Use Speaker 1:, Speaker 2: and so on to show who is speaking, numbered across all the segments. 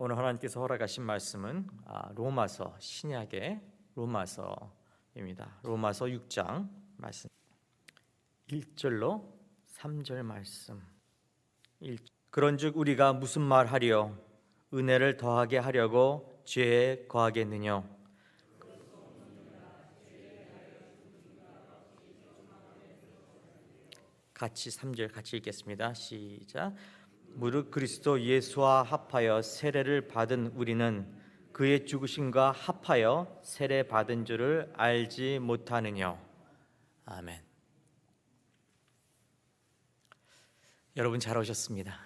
Speaker 1: 오늘 하나님께서 허락하신 말씀은 로마서, 신약의 로마서입니다. 로마서 6장 말씀 1절로 3절 말씀. 그런즉 우리가 무슨 말하리요? 은혜를 더하게 하려고 죄에 거하겠느냐? 같이 3절 같이 읽겠습니다. 시작. 무릇 그리스도 예수와 합하여 세례를 받은 우리는 그의 죽으심과 합하여 세례 받은 줄을 알지 못하느냐? 아멘. 여러분 잘 오셨습니다.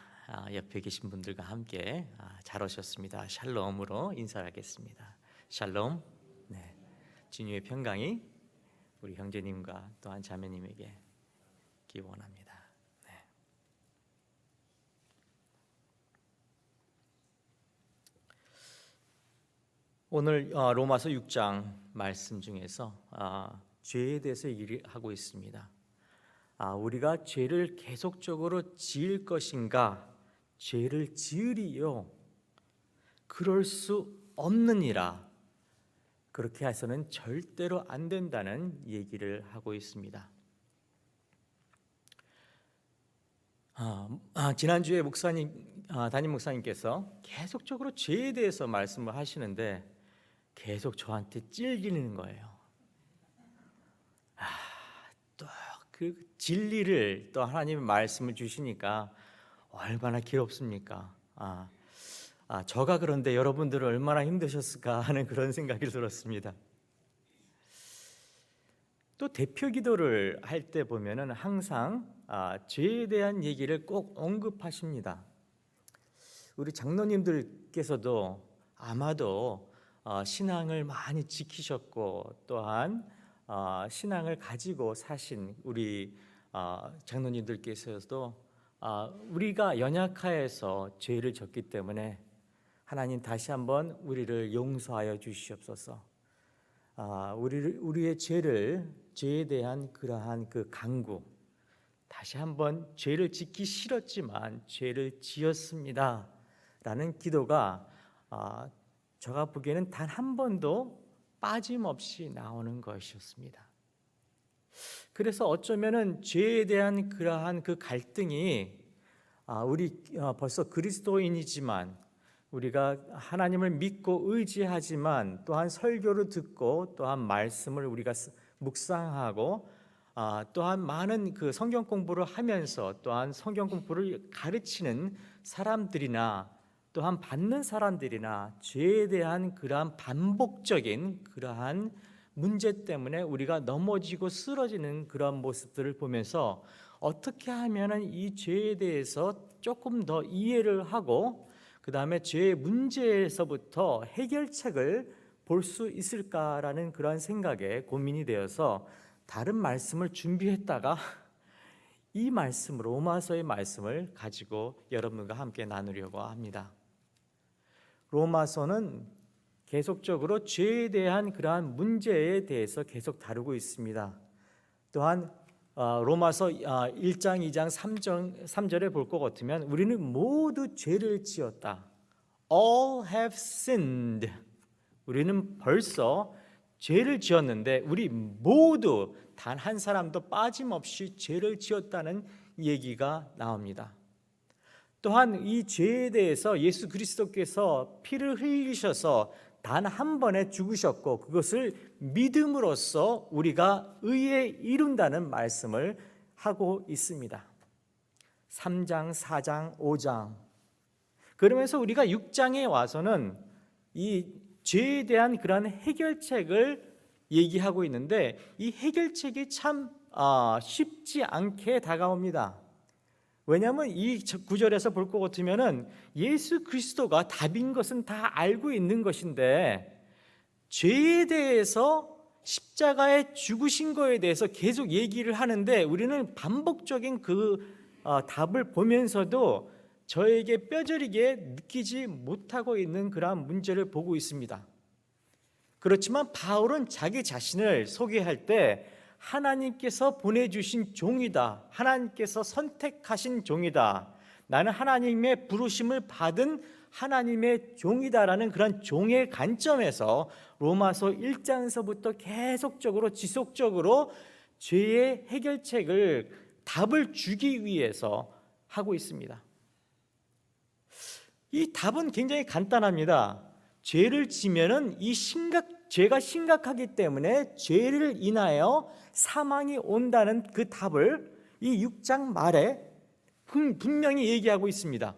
Speaker 1: 옆에 계신 분들과 함께 잘 오셨습니다. 샬롬으로 인사하겠습니다. 샬롬. 네, 진유의 평강이 우리 형제님과 또한 자매님에게 기원합니다. 오늘 로마서 6장 말씀 중에서 죄에 대해서 얘기를 하고 있습니다. 우리가 죄를 계속적으로 지을 것인가? 죄를 지으리요? 그럴 수 없느니라. 그렇게 해서는 절대로 안 된다는 얘기를 하고 있습니다. 지난주에 담임 목사님께서 계속적으로 죄에 대해서 말씀을 하시는데 계속 저한테 찔리는 거예요. 또 그 진리를 또 하나님의 말씀을 주시니까 얼마나 괴롭습니까? 저가 그런데 여러분들은 얼마나 힘드셨을까 하는 그런 생각이 들었습니다. 또 대표 기도를 할 때 보면은 항상 죄에 대한 얘기를 꼭 언급하십니다. 우리 장로님들께서도 아마도 신앙을 많이 지키셨고 또한 신앙을 가지고 사신 우리 장로님들께서도 우리가 연약하여서 죄를 졌기 때문에 하나님 다시 한번 우리를 용서하여 주시옵소서. 우리의 죄에 대한 그러한 그 강구, 다시 한번 죄를 짓기 싫었지만 죄를 지었습니다 라는 기도가 제가 보기에는 단 한 번도 빠짐없이 나오는 것이었습니다. 그래서 어쩌면은 죄에 대한 그러한 그 갈등이 우리 벌써 그리스도인이지만 우리가 하나님을 믿고 의지하지만 또한 설교를 듣고 또한 말씀을 우리가 묵상하고 또한 많은 그 성경 공부를 하면서 또한 성경 공부를 가르치는 사람들이나 또한 받는 사람들이나 죄에 대한 그러한 반복적인 그러한 문제 때문에 우리가 넘어지고 쓰러지는 그런 모습들을 보면서 어떻게 하면은 이 죄에 대해서 조금 더 이해를 하고 그 다음에 죄의 문제에서부터 해결책을 볼 수 있을까라는 그런 생각에 고민이 되어서 다른 말씀을 준비했다가 이 말씀, 로마서의 말씀을 가지고 여러분과 함께 나누려고 합니다. 로마서는 계속적으로 죄에 대한 그러한 문제에 대해서 계속 다루고 있습니다. 또한 로마서 1장, 2장, 3절에 볼 것 같으면 우리는 모두 죄를 지었다. All have sinned. 우리는 벌써 죄를 지었는데 우리 모두 단 한 사람도 빠짐없이 죄를 지었다는 얘기가 나옵니다. 또한 이 죄에 대해서 예수 그리스도께서 피를 흘리셔서 단 한 번에 죽으셨고 그것을 믿음으로써 우리가 의에 이룬다는 말씀을 하고 있습니다. 3장, 4장, 5장. 그러면서 우리가 6장에 와서는 이 죄에 대한 그런 해결책을 얘기하고 있는데 이 해결책이 참 쉽지 않게 다가옵니다. 왜냐하면 이 구절에서 볼 것 같으면은 예수 그리스도가 답인 것은 다 알고 있는 것인데 죄에 대해서 십자가에 죽으신 거에 대해서 계속 얘기를 하는데 우리는 반복적인 그 답을 보면서도 저에게 뼈저리게 느끼지 못하고 있는 그러한 문제를 보고 있습니다. 그렇지만 바울은 자기 자신을 소개할 때 하나님께서 보내주신 종이다. 하나님께서 선택하신 종이다. 나는 하나님의 부르심을 받은 하나님의 종이다라는 그런 종의 관점에서 로마서 1장에서부터 계속적으로 지속적으로 죄의 해결책을 답을 주기 위해서 하고 있습니다. 이 답은 굉장히 간단합니다. 죄를 지면은 죄가 심각하기 때문에 죄를 인하여 사망이 온다는 그 답을 이 6장 말에 분명히 얘기하고 있습니다.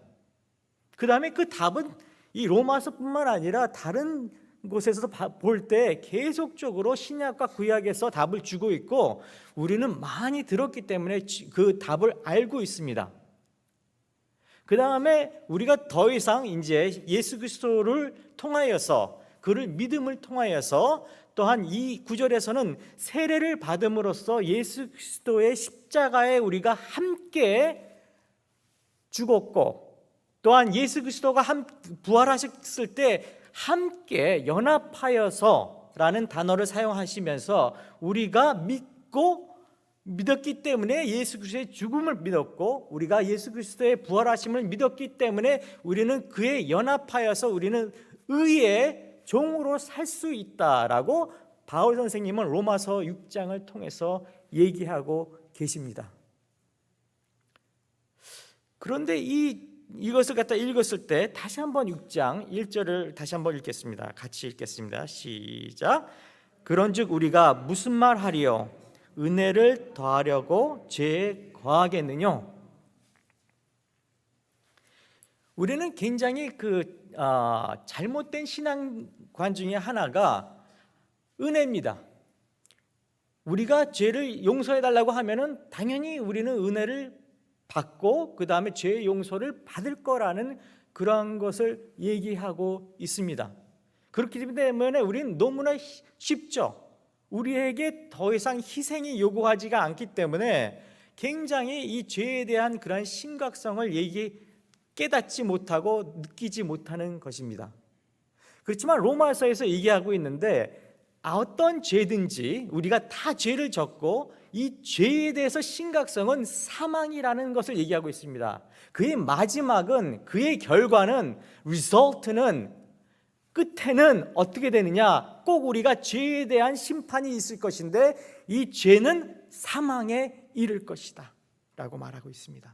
Speaker 1: 그 다음에 그 답은 이 로마서뿐만 아니라 다른 곳에서도 볼 때 계속적으로 신약과 구약에서 답을 주고 있고 우리는 많이 들었기 때문에 그 답을 알고 있습니다. 그 다음에 우리가 더 이상 이제 예수 그리스도를 통하여서 그를 믿음을 통하여서 또한 이 구절에서는 세례를 받음으로써 예수 그리스도의 십자가에 우리가 함께 죽었고 또한 예수 그리스도가 부활하셨을 때 함께 연합하여서 라는 단어를 사용하시면서 우리가 믿었기 때문에 예수 그리스도의 죽음을 믿었고 우리가 예수 그리스도의 부활하심을 믿었기 때문에 우리는 그에 연합하여서 우리는 의의 종으로 살 수 있다라고 바울 선생님은 로마서 6장을 통해서 얘기하고 계십니다. 그런데 이것을 갖다 읽었을 때 다시 한번 6장 1절을 다시 한번 읽겠습니다. 같이 읽겠습니다. 시작. 그런즉 우리가 무슨 말 하리요? 은혜를 더하려고 죄에 거하겠느냐? 우리는 굉장히 잘못된 신앙관 중에 하나가 은혜입니다. 우리가 죄를 용서해달라고 하면은 당연히 우리는 은혜를 받고 그 다음에 죄의 용서를 받을 거라는 그러한 것을 얘기하고 있습니다. 그렇기 때문에 우리는 너무나 쉽죠. 우리에게 더 이상 희생이 요구하지가 않기 때문에 굉장히 이 죄에 대한 그런 심각성을 깨닫지 못하고 느끼지 못하는 것입니다. 그렇지만 로마서에서 얘기하고 있는데 어떤 죄든지 우리가 다 죄를 졌고 이 죄에 대해서 심각성은 사망이라는 것을 얘기하고 있습니다. 그의 마지막은 그의 결과는 result는 끝에는 어떻게 되느냐? 꼭 우리가 죄에 대한 심판이 있을 것인데 이 죄는 사망에 이를 것이다 라고 말하고 있습니다.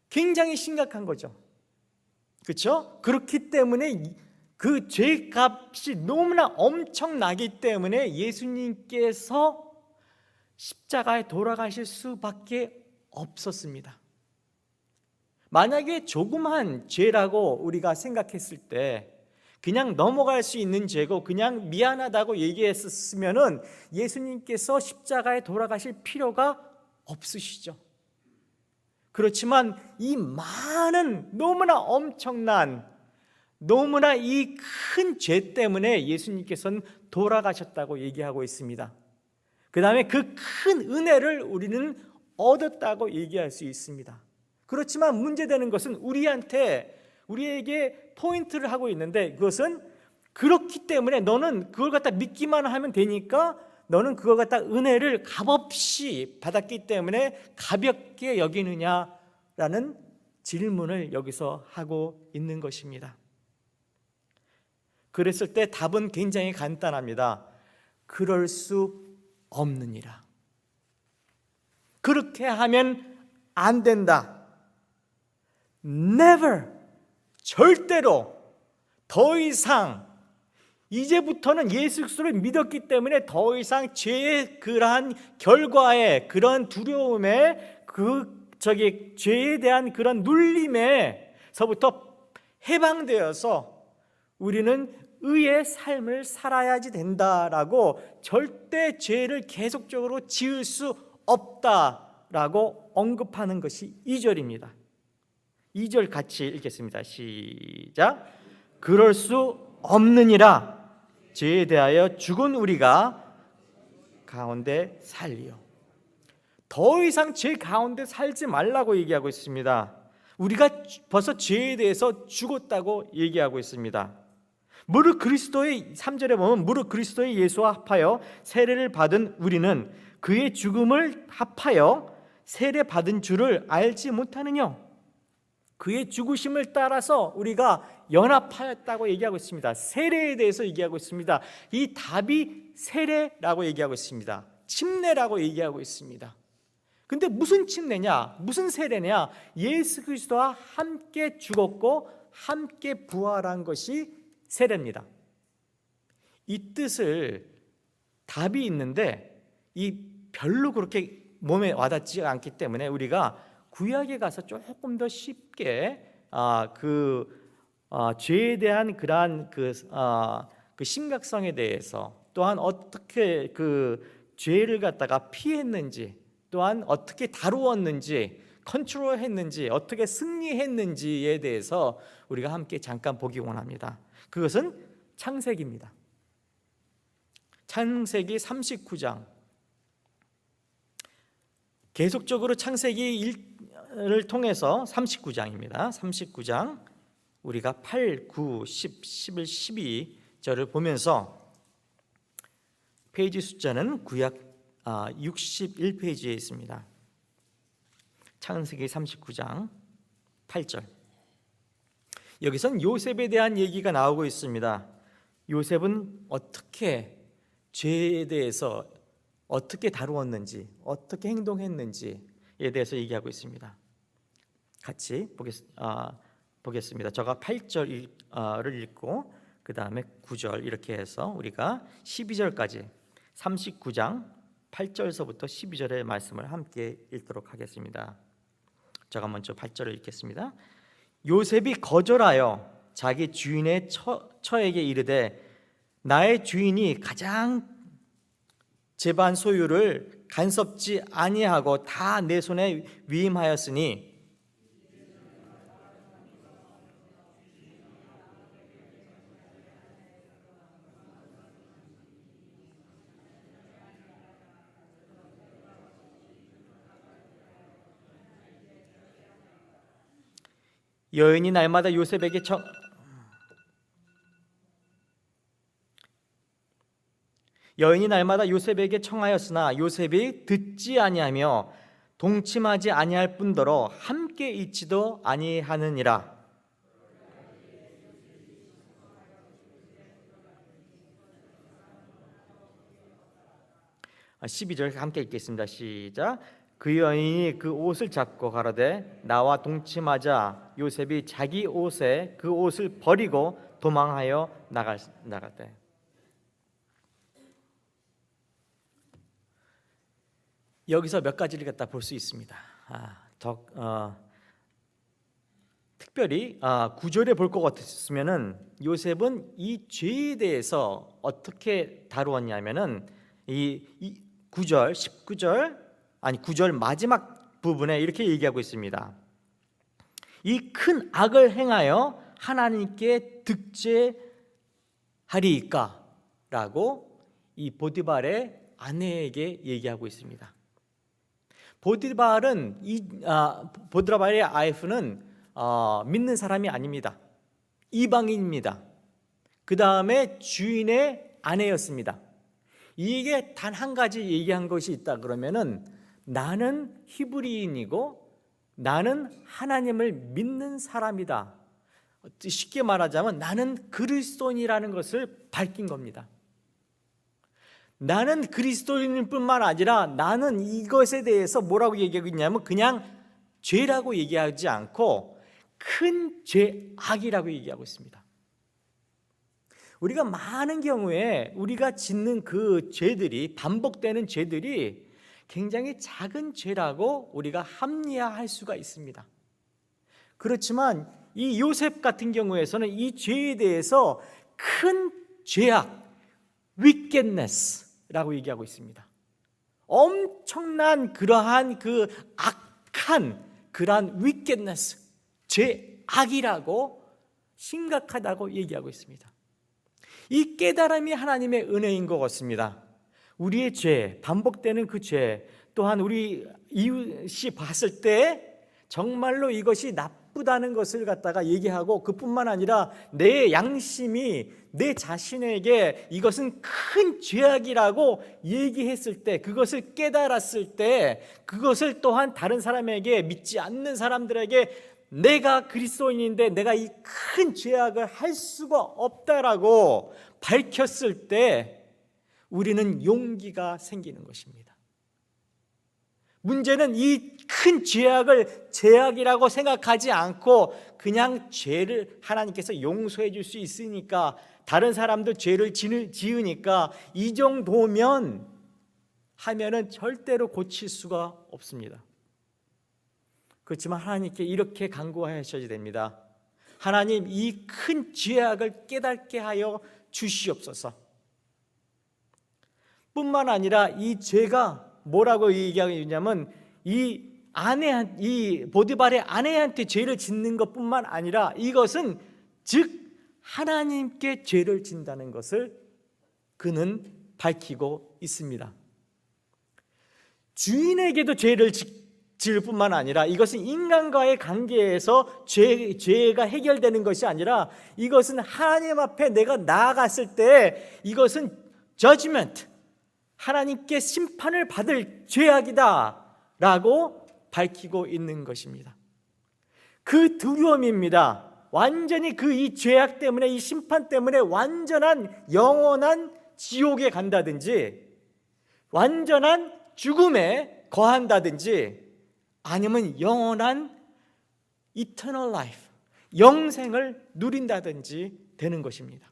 Speaker 1: 굉장히 심각한 거죠. 그렇죠? 그렇기 때문에 그 죄값이 너무나 엄청나기 때문에 예수님께서 십자가에 돌아가실 수밖에 없었습니다. 만약에 조그만 죄라고 우리가 생각했을 때 그냥 넘어갈 수 있는 죄고 그냥 미안하다고 얘기했었으면은 예수님께서 십자가에 돌아가실 필요가 없으시죠. 그렇지만 이 많은 너무나 엄청난 너무나 이 큰 죄 때문에 예수님께서는 돌아가셨다고 얘기하고 있습니다. 그 다음에 그 큰 은혜를 우리는 얻었다고 얘기할 수 있습니다. 그렇지만 문제되는 것은 우리에게 포인트를 하고 있는데 그것은 그렇기 때문에 너는 그걸 갖다 믿기만 하면 되니까 너는 그걸 갖다 은혜를 값없이 받았기 때문에 가볍게 여기느냐라는 질문을 여기서 하고 있는 것입니다. 그랬을 때 답은 굉장히 간단합니다. 그럴 수 없느니라. 그렇게 하면 안 된다. Never, 절대로 더 이상 이제부터는 예수 그리스도를 믿었기 때문에 더 이상 죄의 그러한 결과에 그런 두려움에 죄에 대한 그런 눌림에서부터 해방되어서 우리는 의의 삶을 살아야지 된다라고 절대 죄를 계속적으로 지을 수 없다라고 언급하는 것이 2절입니다. 2절 같이 읽겠습니다. 시작. 그럴 수 없느니라. 죄에 대하여 죽은 우리가 가운데 살리요. 더 이상 죄 가운데 살지 말라고 얘기하고 있습니다. 우리가 벌써 죄에 대해서 죽었다고 얘기하고 있습니다. 무릇 그리스도의 3절에 보면 무릇 그리스도의 예수와 합하여 세례를 받은 우리는 그의 죽음을 합하여 세례 받은 줄을 알지 못하느냐. 그의 죽으심을 따라서 우리가 연합하였다고 얘기하고 있습니다. 세례에 대해서 얘기하고 있습니다. 이 답이 세례라고 얘기하고 있습니다. 침례라고 얘기하고 있습니다. 근데 무슨 침례냐? 무슨 세례냐? 예수 그리스도와 함께 죽었고 함께 부활한 것이 세례입니다. 이 뜻을 답이 있는데 이 별로 그렇게 몸에 와닿지 않기 때문에 우리가 구약에 가서 조금 더 쉽게 죄에 대한 그러한 그 심각성에 대해서, 또한 어떻게 그 죄를 갖다가 피했는지, 또한 어떻게 다루었는지, 컨트롤했는지, 어떻게 승리했는지에 대해서 우리가 함께 잠깐 보기 원합니다. 그것은 창세기입니다. 창세기 39장. 계속적으로 창세기 1을 통해서 39장입니다. 39장 우리가 8, 9, 10, 11, 12절을 보면서 페이지 숫자는 구약 61페이지에 있습니다. 창세기 39장 8절. 여기선 요셉에 대한 얘기가 나오고 있습니다. 요셉은 어떻게 죄에 대해서 어떻게 다루었는지, 어떻게 행동했는지에 대해서 얘기하고 있습니다. 같이 보겠습니다. 제가 8절을 읽고 그 다음에 9절 이렇게 해서 우리가 12절까지 39장 8절서부터 12절의 말씀을 함께 읽도록 하겠습니다. 제가 먼저 8절을 읽겠습니다. 요셉이 거절하여 자기 주인의 처에게 이르되 나의 주인이 가장 제반 소유를 간섭지 아니하고 다 내 손에 위임하였으니 여인이 날마다 요셉에게 청하였으나 요셉이 듣지 아니하며 동침하지 아니할 뿐더러 함께 있지도 아니하느니라. 12절 함께 읽겠습니다. 시작. 그 여인이 그 옷을 잡고 가로되 나와 동침하자. 요셉이 자기 옷에 그 옷을 버리고 도망하여 나갔대. 여기서 몇 가지를 갖다 볼 수 있습니다. 특별히 9절에 볼 것 같았으면은 요셉은 이 죄에 대해서 어떻게 다루었냐면은 이 9절, 9절 마지막 부분에 이렇게 얘기하고 있습니다. 이 큰 악을 행하여 하나님께 득죄하리이까라고 이 보디발의 아내에게 얘기하고 있습니다. 보디발의 와이프는 믿는 사람이 아닙니다. 이방인입니다. 그 다음에 주인의 아내였습니다. 이게 단 한 가지 얘기한 것이 있다 그러면은 나는 히브리인이고 나는 하나님을 믿는 사람이다. 쉽게 말하자면 나는 그리스도인이라는 것을 밝힌 겁니다. 나는 그리스도인일 뿐만 아니라 나는 이것에 대해서 뭐라고 얘기하고 있냐면 그냥 죄라고 얘기하지 않고 큰 죄악이라고 얘기하고 있습니다. 우리가 많은 경우에 우리가 짓는 그 죄들이, 반복되는 죄들이 굉장히 작은 죄라고 우리가 합리화할 수가 있습니다. 그렇지만 이 요셉 같은 경우에서는 이 죄에 대해서 큰 죄악, wickedness라고 얘기하고 있습니다. 엄청난 그러한 그 악한 그러한 wickedness, 죄악이라고 심각하다고 얘기하고 있습니다. 이 깨달음이 하나님의 은혜인 것 같습니다. 우리의 죄, 반복되는 그 죄, 또한 우리 이웃이 봤을 때 정말로 이것이 나쁘다는 것을 갖다가 얘기하고 그뿐만 아니라 내 양심이 내 자신에게 이것은 큰 죄악이라고 얘기했을 때, 그것을 깨달았을 때, 그것을 또한 다른 사람에게, 믿지 않는 사람들에게 내가 그리스도인인데 내가 이 큰 죄악을 할 수가 없다라고 밝혔을 때 우리는 용기가 생기는 것입니다. 문제는 이 큰 죄악을 죄악이라고 생각하지 않고 그냥 죄를 하나님께서 용서해 줄 수 있으니까, 다른 사람도 죄를 지으니까 이 정도면 하면은 절대로 고칠 수가 없습니다. 그렇지만 하나님께 이렇게 간구하셔야 됩니다. 하나님, 이 큰 죄악을 깨닫게 하여 주시옵소서. 뿐만 아니라 이 죄가 뭐라고 얘기하냐면 이 보디발의 아내한테 죄를 짓는 것뿐만 아니라 이것은 즉 하나님께 죄를 진다는 것을 그는 밝히고 있습니다. 주인에게도 죄를 지을 뿐만 아니라 이것은 인간과의 관계에서 죄가 해결되는 것이 아니라 이것은 하나님 앞에 내가 나아갔을 때 이것은 judgment, 하나님께 심판을 받을 죄악이다 라고 밝히고 있는 것입니다. 그 두려움입니다. 완전히 이 죄악 때문에, 이 심판 때문에 완전한 영원한 지옥에 간다든지 완전한 죽음에 거한다든지 아니면 영원한 eternal life, 영생을 누린다든지 되는 것입니다.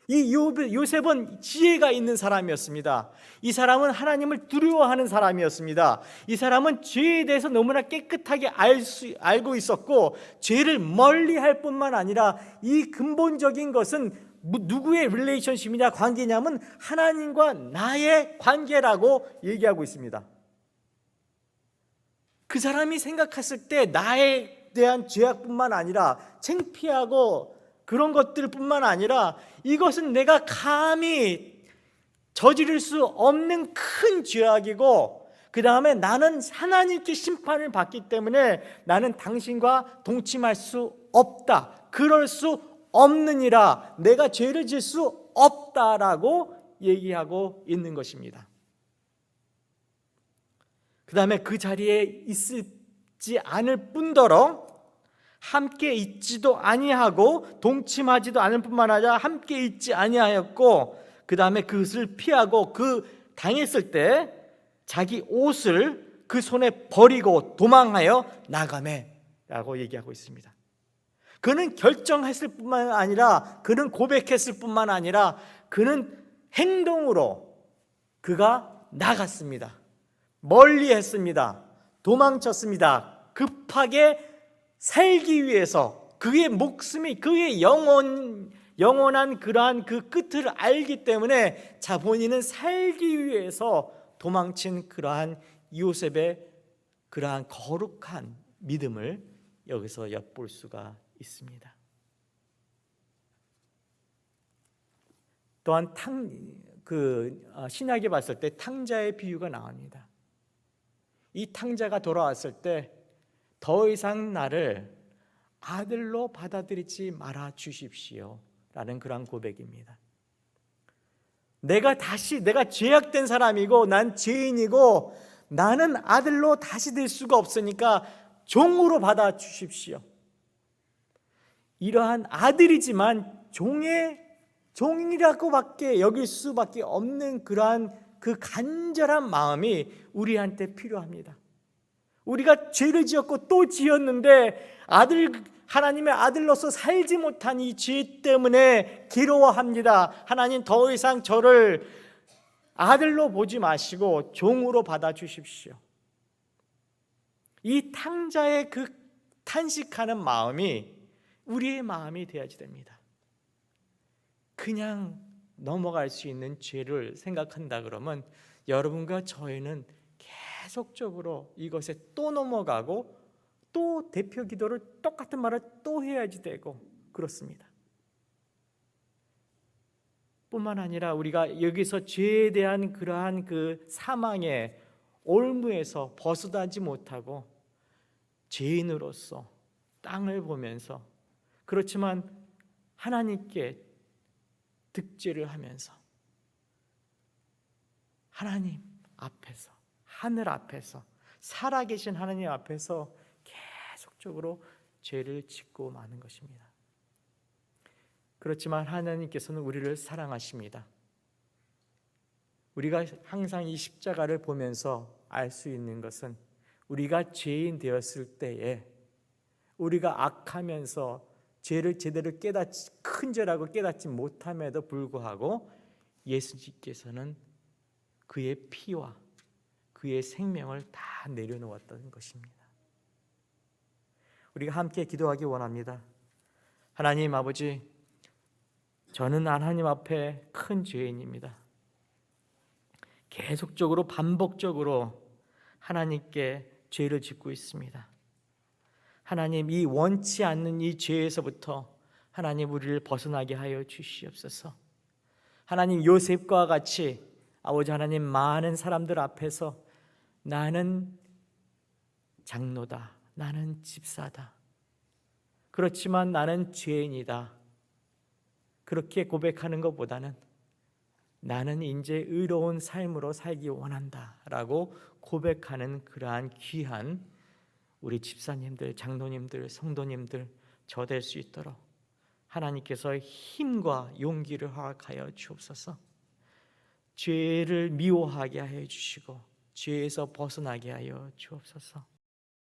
Speaker 1: 이 요셉은 지혜가 있는 사람이었습니다. 이 사람은 하나님을 두려워하는 사람이었습니다. 이 사람은 죄에 대해서 너무나 깨끗하게 알고 있었고 죄를 멀리할 뿐만 아니라 이 근본적인 것은 누구의 릴레이션십이냐, 관계냐면 하나님과 나의 관계라고 얘기하고 있습니다. 그 사람이 생각했을 때 나에 대한 죄악뿐만 아니라 창피하고 그런 것들뿐만 아니라 이것은 내가 감히 저지를 수 없는 큰 죄악이고 그 다음에 나는 하나님께 심판을 받기 때문에 나는 당신과 동침할 수 없다, 그럴 수 없느니라, 내가 죄를 지을 수 없다라고 얘기하고 있는 것입니다. 그 다음에 그 자리에 있지 않을 뿐더러 함께 있지도 아니하고 동침하지도 않을 뿐만 아니라 함께 있지 아니하였고 그 다음에 그것을 피하고 당했을 때 자기 옷을 그 손에 버리고 도망하여 나가매 라고 얘기하고 있습니다. 그는 결정했을 뿐만 아니라 그는 고백했을 뿐만 아니라 그는 행동으로 그가 나갔습니다. 멀리 했습니다. 도망쳤습니다. 급하게 살기 위해서 그의 목숨이, 그의 영원한 그러한 그 끝을 알기 때문에 본인은 살기 위해서 도망친 그러한 요셉의 그러한 거룩한 믿음을 여기서 엿볼 수가 있습니다. 또한 신약에 봤을 때 탕자의 비유가 나옵니다. 이 탕자가 돌아왔을 때 더 이상 나를 아들로 받아들이지 말아 주십시오 라는 그런 고백입니다. 내가 죄악된 사람이고 난 죄인이고 나는 아들로 다시 될 수가 없으니까 종으로 받아 주십시오. 이러한 아들이지만 종이라고밖에 여길 수밖에 없는 그러한 그 간절한 마음이 우리한테 필요합니다. 우리가 죄를 지었고 또 지었는데 하나님의 아들로서 살지 못한 이 죄 때문에 괴로워합니다. 하나님, 더 이상 저를 아들로 보지 마시고 종으로 받아주십시오. 이 탕자의 그 탄식하는 마음이 우리의 마음이 되어야지 됩니다. 그냥 넘어갈 수 있는 죄를 생각한다 그러면 여러분과 저희는 계속적으로 이것에 또 넘어가고 또 대표 기도를 똑같은 말을 또 해야지 되고 그렇습니다. 뿐만 아니라 우리가 여기서 죄에 대한 그러한 그 사망의 올무에서 벗어나지 못하고 죄인으로서 땅을 보면서, 그렇지만 하나님께 득죄를 하면서 하나님 앞에서, 하늘 앞에서, 살아계신 하나님 앞에서 계속 계속적으로 죄를 짓고 마는 것입니다. 그렇지만 하나님께서는 우리를 사랑하십니다. 우리가 항상 이 십자가를 보면서 알 수 있는 것은 우리가 죄인 되었을 때에 우리가 악하면서 죄를 제대로 큰 죄라고 깨닫지 못함에도 불구하고 예수님께서는 그의 피와 그의 생명을 다 내려놓았던 것입니다. 우리가 함께 기도하기 원합니다. 하나님 아버지, 저는 하나님 앞에 큰 죄인입니다. 계속적으로 반복적으로 하나님께 죄를 짓고 있습니다. 하나님, 이 원치 않는 이 죄에서부터 하나님 우리를 벗어나게 하여 주시옵소서. 하나님, 요셉과 같이 아버지 하나님, 많은 사람들 앞에서 나는 장로다, 나는 집사다, 그렇지만 나는 죄인이다, 그렇게 고백하는 것보다는 나는 이제 의로운 삶으로 살기 원한다 라고 고백하는 그러한 귀한 우리 집사님들, 장로님들, 성도님들 저 될 수 있도록 하나님께서 힘과 용기를 허락하여 주옵소서. 죄를 미워하게 하여 주시고 죄에서 벗어나게 하여 주옵소서.